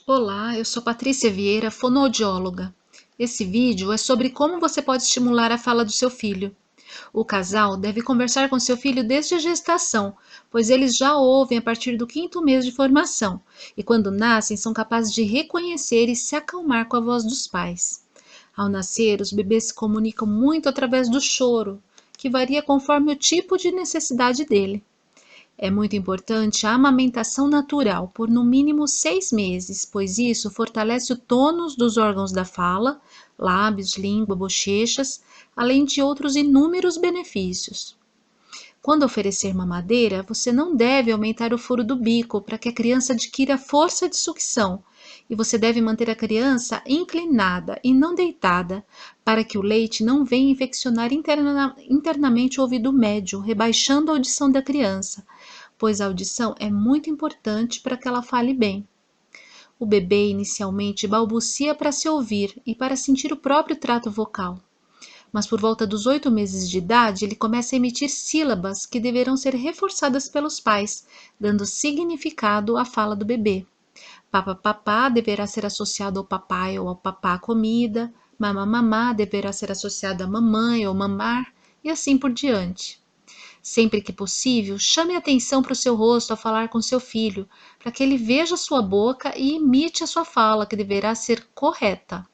Olá, eu sou Patrícia Vieira, fonoaudióloga. Esse vídeo é sobre como você pode estimular a fala do seu filho. O casal deve conversar com seu filho desde a gestação, pois eles já ouvem a partir do quinto mês de formação e, quando nascem, são capazes de reconhecer e se acalmar com a voz dos pais. Ao nascer, os bebês se comunicam muito através do choro, que varia conforme o tipo de necessidade dele. É muito importante a amamentação natural por no mínimo 6 meses, pois isso fortalece o tônus dos órgãos da fala, lábios, língua, bochechas, além de outros inúmeros benefícios. Quando oferecer mamadeira, você não deve aumentar o furo do bico para que a criança adquira força de sucção, e você deve manter a criança inclinada e não deitada, para que o leite não venha infeccionar internamente o ouvido médio, rebaixando a audição da criança, pois a audição é muito importante para que ela fale bem. O bebê inicialmente balbucia para se ouvir e para sentir o próprio trato vocal, mas por volta dos 8 meses de idade ele começa a emitir sílabas que deverão ser reforçadas pelos pais, dando significado à fala do bebê. Papá deverá ser associado ao papai ou ao papá comida, mamá deverá ser associado a mamãe ou mamar, e assim por diante. Sempre que possível, chame atenção para o seu rosto ao falar com seu filho, para que ele veja sua boca e imite a sua fala, que deverá ser correta.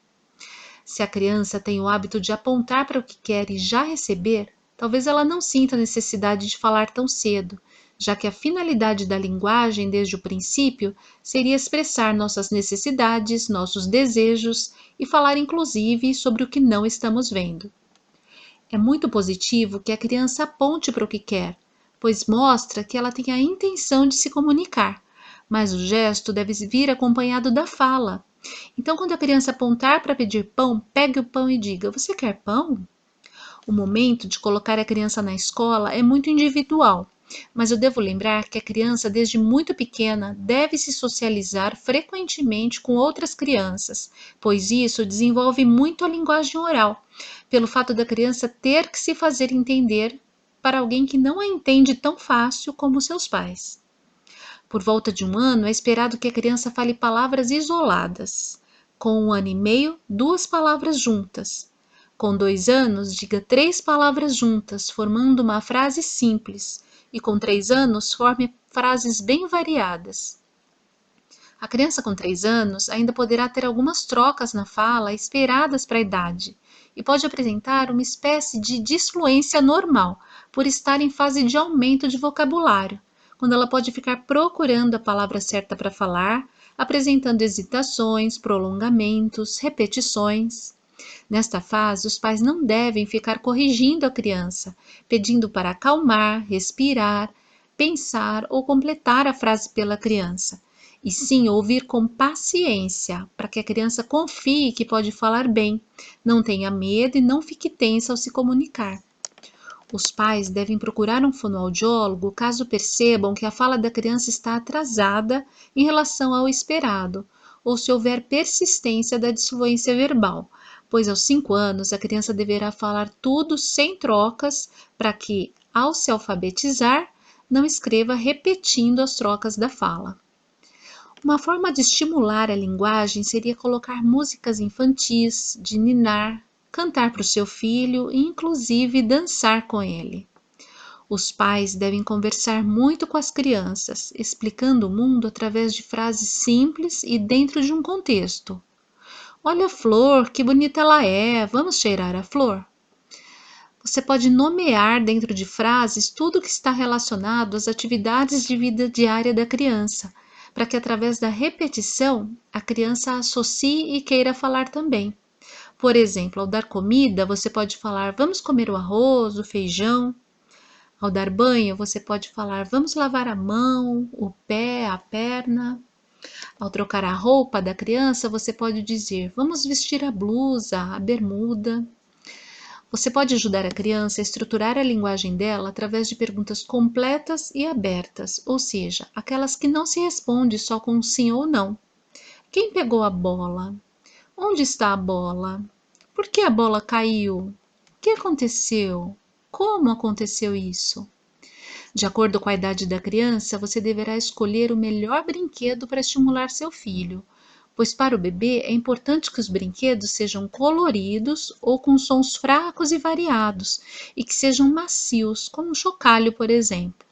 Se a criança tem o hábito de apontar para o que quer e já receber, talvez ela não sinta a necessidade de falar tão cedo, já que a finalidade da linguagem desde o princípio seria expressar nossas necessidades, nossos desejos e falar inclusive sobre o que não estamos vendo. É muito positivo que a criança aponte para o que quer, pois mostra que ela tem a intenção de se comunicar, mas o gesto deve vir acompanhado da fala. Então, quando a criança apontar para pedir pão, pegue o pão e diga: Você quer pão? O momento de colocar a criança na escola é muito individual, mas eu devo lembrar que a criança, desde muito pequena, deve se socializar frequentemente com outras crianças, pois isso desenvolve muito a linguagem oral, pelo fato da criança ter que se fazer entender para alguém que não a entende tão fácil como seus pais. Por volta de 1 ano, é esperado que a criança fale palavras isoladas. Com 1 ano e meio, 2 palavras juntas. Com 2 anos, diga 3 palavras juntas, formando uma frase simples. E com 3 anos, forme frases bem variadas. A criança com 3 anos ainda poderá ter algumas trocas na fala esperadas para a idade e pode apresentar uma espécie de disfluência normal, por estar em fase de aumento de vocabulário, quando ela pode ficar procurando a palavra certa para falar, apresentando hesitações, prolongamentos, repetições. Nesta fase, os pais não devem ficar corrigindo a criança, pedindo para acalmar, respirar, pensar ou completar a frase pela criança, e sim ouvir com paciência, para que a criança confie que pode falar bem, não tenha medo e não fique tensa ao se comunicar. Os pais devem procurar um fonoaudiólogo caso percebam que a fala da criança está atrasada em relação ao esperado, ou se houver persistência da disfluência verbal, pois aos 5 anos a criança deverá falar tudo sem trocas para que, ao se alfabetizar, não escreva repetindo as trocas da fala. Uma forma de estimular a linguagem seria colocar músicas infantis, de ninar, cantar para o seu filho e, inclusive, dançar com ele. Os pais devem conversar muito com as crianças, explicando o mundo através de frases simples e dentro de um contexto. Olha a flor, que bonita ela é, vamos cheirar a flor? Você pode nomear dentro de frases tudo o que está relacionado às atividades de vida diária da criança, para que através da repetição a criança associe e queira falar também. Por exemplo, ao dar comida, você pode falar: vamos comer o arroz, o feijão. Ao dar banho, você pode falar: vamos lavar a mão, o pé, a perna. Ao trocar a roupa da criança, você pode dizer: vamos vestir a blusa, a bermuda. Você pode ajudar a criança a estruturar a linguagem dela através de perguntas completas e abertas, ou seja, aquelas que não se responde só com um sim ou não. Quem pegou a bola? Onde está a bola? Por que a bola caiu? O que aconteceu? Como aconteceu isso? De acordo com a idade da criança, você deverá escolher o melhor brinquedo para estimular seu filho. pois para o bebê é importante que os brinquedos sejam coloridos ou com sons fracos e variados, e que sejam macios, como um chocalho, por exemplo.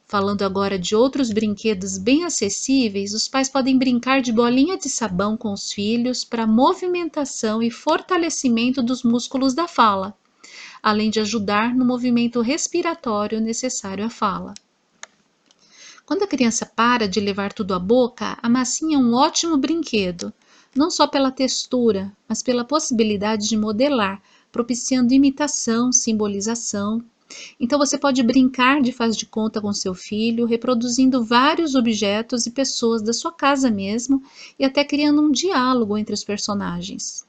Falando agora de outros brinquedos bem acessíveis, os pais podem brincar de bolinha de sabão com os filhos para movimentação e fortalecimento dos músculos da fala, além de ajudar no movimento respiratório necessário à fala. Quando a criança para de levar tudo à boca, a massinha é um ótimo brinquedo, não só pela textura, mas pela possibilidade de modelar, propiciando imitação, simbolização. Então você pode brincar de faz de conta com seu filho, reproduzindo vários objetos e pessoas da sua casa mesmo e até criando um diálogo entre os personagens.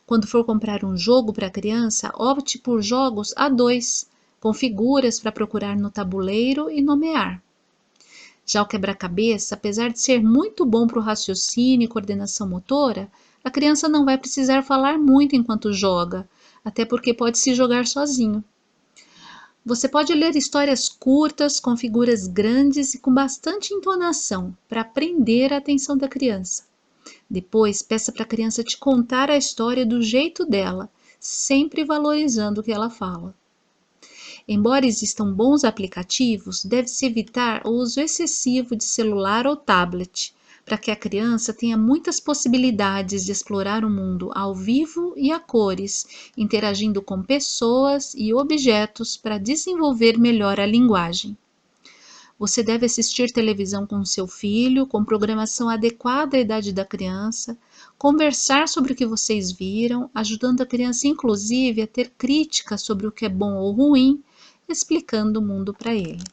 Quando for comprar um jogo para a criança, opte por jogos a dois, com figuras para procurar no tabuleiro e nomear. Já o quebra-cabeça, apesar de ser muito bom para o raciocínio e coordenação motora, a criança não vai precisar falar muito enquanto joga, até porque pode se jogar sozinho. Você pode ler histórias curtas, com figuras grandes e com bastante entonação, para prender a atenção da criança. Depois, peça para a criança te contar a história do jeito dela, sempre valorizando o que ela fala. Embora existam bons aplicativos, deve-se evitar o uso excessivo de celular ou tablet, para que a criança tenha muitas possibilidades de explorar o mundo ao vivo e a cores, interagindo com pessoas e objetos para desenvolver melhor a linguagem. Você deve assistir televisão com seu filho, com programação adequada à idade da criança, conversar sobre o que vocês viram, ajudando a criança, inclusive, a ter críticas sobre o que é bom ou ruim, explicando o mundo para ele.